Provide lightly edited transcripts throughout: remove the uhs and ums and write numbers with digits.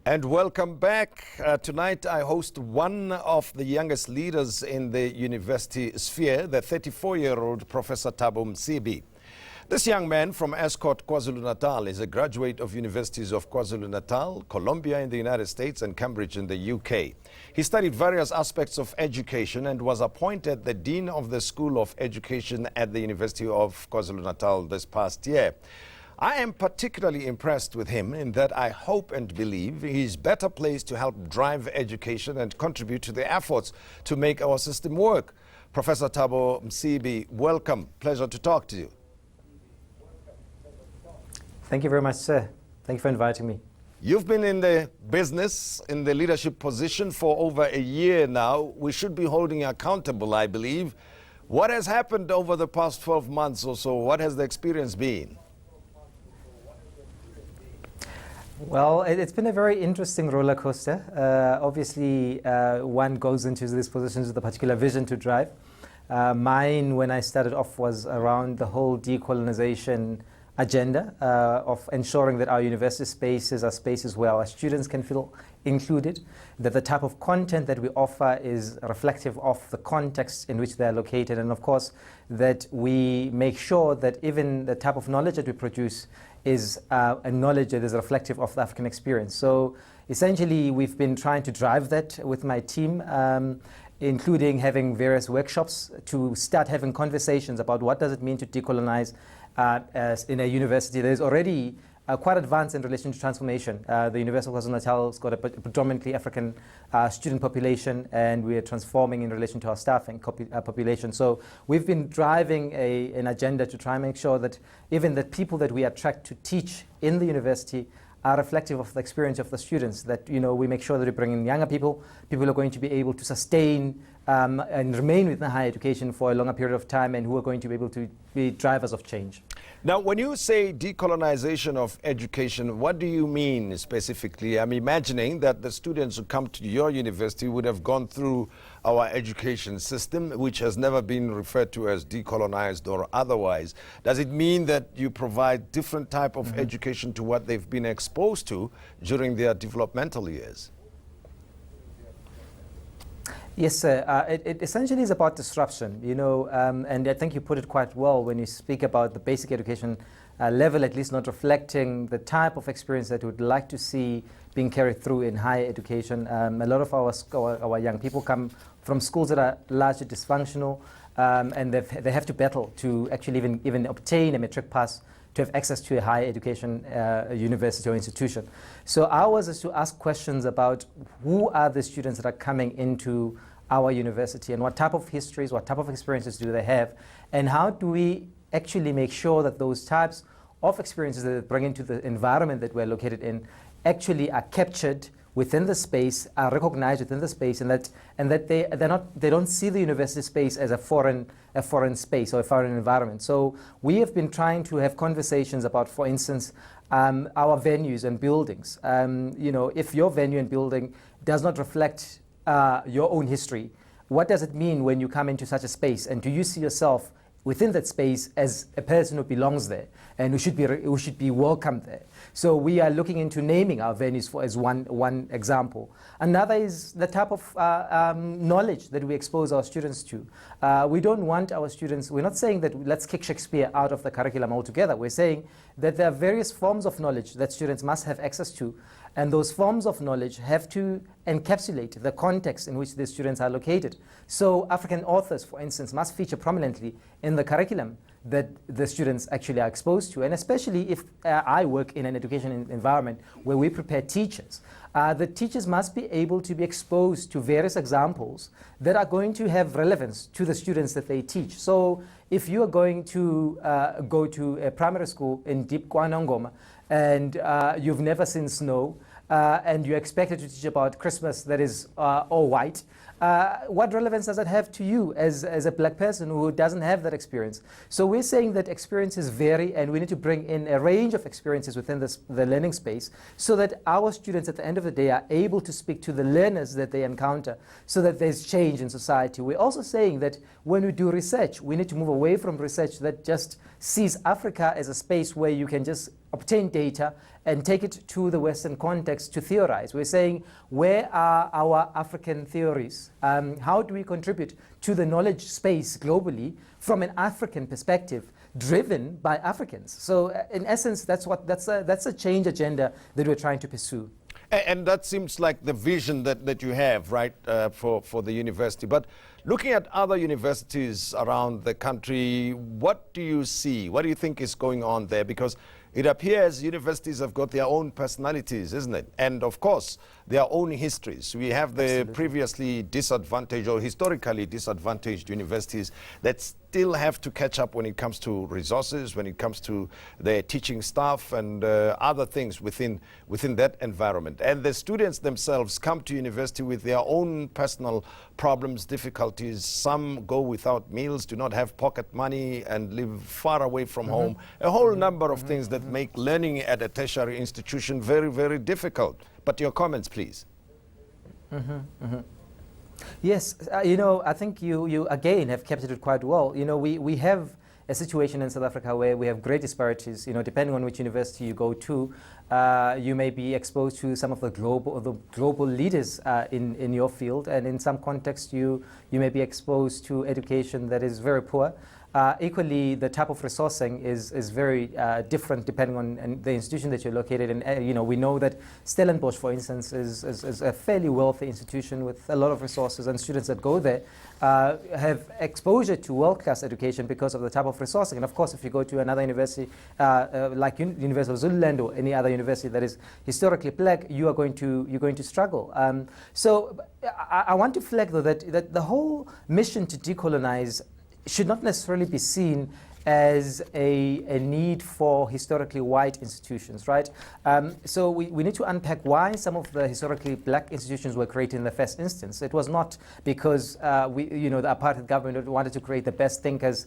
And welcome back. Tonight I host one of the youngest leaders in the university sphere, the 34-year-old Professor Thabo Msibi. This young man from Escort, KwaZulu-Natal is a graduate of universities of KwaZulu-Natal, Columbia in the United States and Cambridge in the UK. He studied various aspects of education and was appointed the Dean of the School of Education at the University of KwaZulu-Natal this past year. I am particularly impressed with him in that I hope and believe he is better placed to help drive education and contribute to the efforts to make our system work. Professor Thabo Msibi, welcome. Pleasure to talk to you. Thank you very much, sir. Thank you for inviting me. You've been in the business, in the leadership position for over a year now. We should be holding you accountable, I believe. What has happened over the past 12 months or so? What has the experience been? Well, it's been a very interesting roller coaster. Obviously, one goes into these positions with a particular vision to drive. Mine, when I started off, was around the whole decolonization agenda of ensuring that our university spaces are spaces where our students can feel included, that the type of content that we offer is reflective of the context in which they are located, and of course that we make sure that even the type of knowledge that we produce is a knowledge that is reflective of the African experience. So essentially we've been trying to drive that with my team, including having various workshops to start having conversations about what does it mean to decolonize as in a university that is already quite advanced in relation to transformation. The University of KwaZulu-Natal has got a predominantly African student population, and we are transforming in relation to our staffing population. So we've been driving an agenda to try and make sure that even the people that we attract to teach in the university are reflective of the experience of the students, that we make sure that we bring in younger people who are going to be able to sustain and remain within higher education for a longer period of time, and who are going to be able to be drivers of change. Now, when you say decolonization of education, what do you mean specifically? I'm imagining that the students who come to your university would have gone through our education system, which has never been referred to as decolonized or otherwise. Does it mean that you provide different type of education to what they've been exposed to during their developmental years? Yes, sir. It essentially is about disruption, and I think you put it quite well when you speak about the basic education level, at least not reflecting the type of experience that we would like to see being carried through in higher education. A lot of our young people come from schools that are largely dysfunctional, and they have to battle to actually even obtain a metric pass to have access to a higher education university or institution. So ours is to ask questions about who are the students that are coming into our university, and what type of histories, what type of experiences do they have, and how do we actually make sure that those types of experiences that they bring into the environment that we're located in actually are captured within the space, are recognized within the space, and that they don't see the university space as a foreign space or a foreign environment. So we have been trying to have conversations about, for instance, our venues and buildings. If your venue and building does not reflect your own history, what does it mean when you come into such a space, and do you see yourself within that space as a person who belongs there and who should be welcomed there? So we are looking into naming our venues as one example. Another is the type of knowledge that we expose our students to. We don't want our students, we're not saying that let's kick Shakespeare out of the curriculum altogether. We're saying that there are various forms of knowledge that students must have access to, and those forms of knowledge have to encapsulate the context in which the students are located. So African authors, for instance, must feature prominently in the curriculum that the students actually are exposed to. And especially if I work in an education environment where we prepare teachers, the teachers must be able to be exposed to various examples that are going to have relevance to the students that they teach. So if you are going to go to a primary school in Deep KwaNongoma and you've never seen snow, and you're expected to teach about Christmas that is all white, what relevance does that have to you as a black person who doesn't have that experience? So we're saying that experiences vary, and we need to bring in a range of experiences within the learning space so that our students at the end of the day are able to speak to the learners that they encounter so that there's change in society. We're also saying that when we do research, we need to move away from research that just sees Africa as a space where you can just obtain data and take it to the Western context to theorize. We're saying, where are our African theories? How do we contribute to the knowledge space globally from an African perspective, driven by Africans? So in essence, that's a change agenda that we're trying to pursue. And that seems like the vision that you have, right, for the university. But looking at other universities around the country, what do you see? What do you think is going on there? Because it appears universities have got their own personalities, isn't it? And of course, their own histories. We have the Absolutely. Previously disadvantaged or historically disadvantaged universities that still have to catch up when it comes to resources, when it comes to their teaching staff and other things within that environment. And the students themselves come to university with their own personal problems, difficulties. Some go without meals, do not have pocket money, and live far away from home. A whole number of things that make learning at a tertiary institution very, very difficult. But your comments, please. Yes, I think you again have captured it quite well. We have a situation in South Africa where we have great disparities. Depending on which university you go to, you may be exposed to some of the global leaders in your field, and in some contexts you may be exposed to education that is very poor. Equally, the type of resourcing is very different depending on the institution that you're located in. We know that Stellenbosch, for instance, is a fairly wealthy institution with a lot of resources, and students that go there have exposure to world-class education because of the type of resourcing. And of course, if you go to another university like University of Zululand or any other university that is historically black, you're going to struggle. So I want to flag, though, that the whole mission to decolonize should not necessarily be seen as a need for historically white institutions, right? So we need to unpack why some of the historically black institutions were created in the first instance. It was not because the apartheid government wanted to create the best thinkers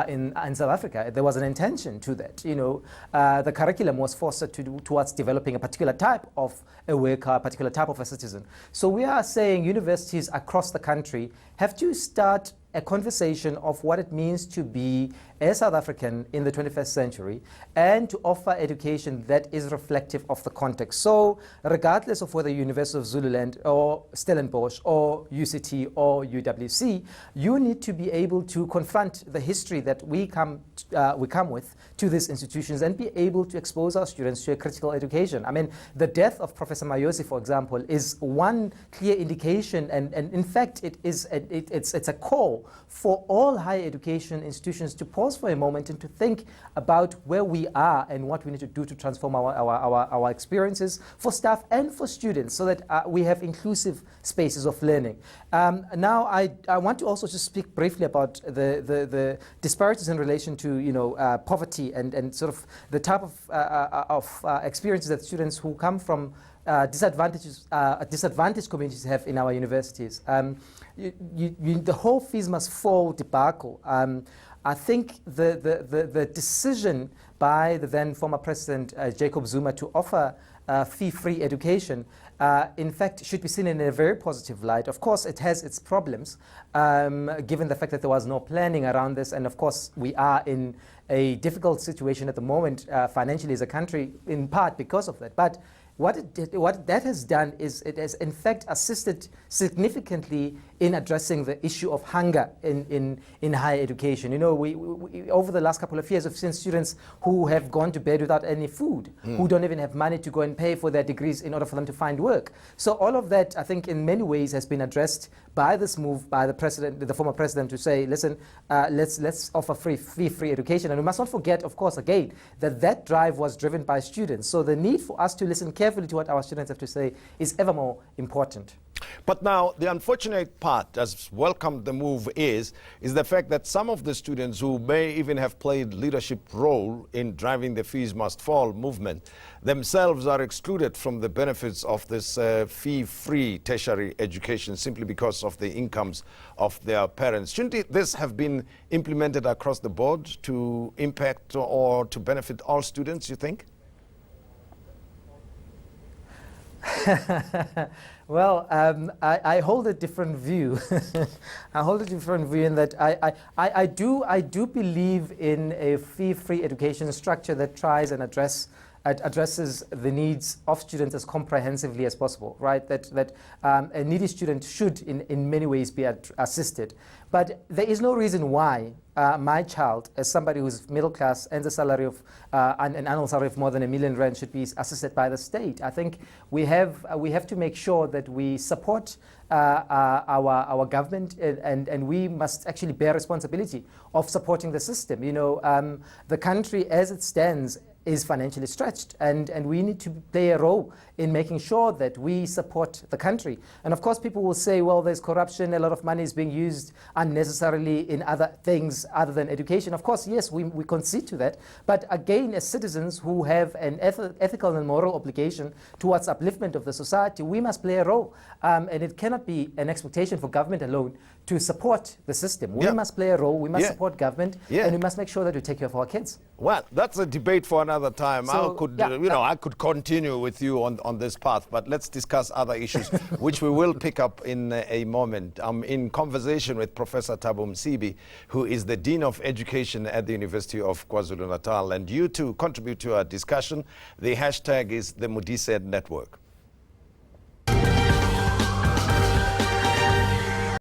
in South Africa. There was an intention to that. The curriculum was fostered towards developing a particular type of a worker, a particular type of a citizen. So we are saying universities across the country have to start a conversation of what it means to be a South African in the 21st century and to offer education that is reflective of the context. So regardless of whether University of Zululand or Stellenbosch or UCT or UWC, you need to be able to confront the history that we come with to these institutions and be able to expose our students to a critical education. I mean, the death of Professor Mayosi, for example, is one clear indication, and in fact it's a call for all higher education institutions to pause for a moment and to think about where we are and what we need to do to transform our experiences for staff and for students so that we have inclusive spaces of learning. Now, I want to also just speak briefly about the disparities in relation to poverty and sort of the type of experiences that students who come from disadvantaged communities have in our universities. The whole fees must fall debacle. I think the decision by the then former president Jacob Zuma to offer fee-free education, in fact, should be seen in a very positive light. Of course, it has its problems, given the fact that there was no planning around this, and of course, we are in a difficult situation at the moment financially as a country, in part because of that. But what that has done is it has in fact assisted significantly in addressing the issue of hunger in higher education. We over the last couple of years, we've seen students who have gone to bed without any food, who don't even have money to go and pay for their degrees in order for them to find work. So all of that, I think, in many ways has been addressed by this move by the former president, to say, listen, let's offer free education. And we must not forget, of course, again, that drive was driven by students. So the need for us to listen carefully to what our students have to say is ever more important. But now, the unfortunate part, as welcome the move is the fact that some of the students who may even have played leadership role in driving the fees must fall movement themselves are excluded from the benefits of this fee-free tertiary education simply because of the incomes of their parents. Shouldn't this have been implemented across the board to impact or to benefit all students, you think? Well, I hold a different view. I hold a different view in that I do believe in a fee-free education structure that tries and addresses the needs of students as comprehensively as possible, right? That a needy student should in many ways be assisted. But there is no reason why my child, as somebody who's middle class, earns a salary of an annual salary of more than R1 million, should be assisted by the state. I think we have to make sure that we support our government, and we must actually bear responsibility of supporting the system. You know, the country as it stands is financially stretched, and we need to play a role in making sure that we support the country. And of course, people will say, well, there's corruption, a lot of money is being used unnecessarily in other things other than education. Of course, yes, we concede to that. But again, as citizens who have an ethical and moral obligation towards upliftment of the society, we must play a role. And it cannot be an expectation for government alone to support the system. We must play a role, we must support government, and we must make sure that we take care of our kids. Well, that's a debate for another time. So, I could continue with you on this path, but let's discuss other issues, which we will pick up in a moment. I'm in conversation with Professor Thabo Msibi, who is the Dean of Education at the University of KwaZulu-Natal, and you too contribute to our discussion. The hashtag is the Modise Network.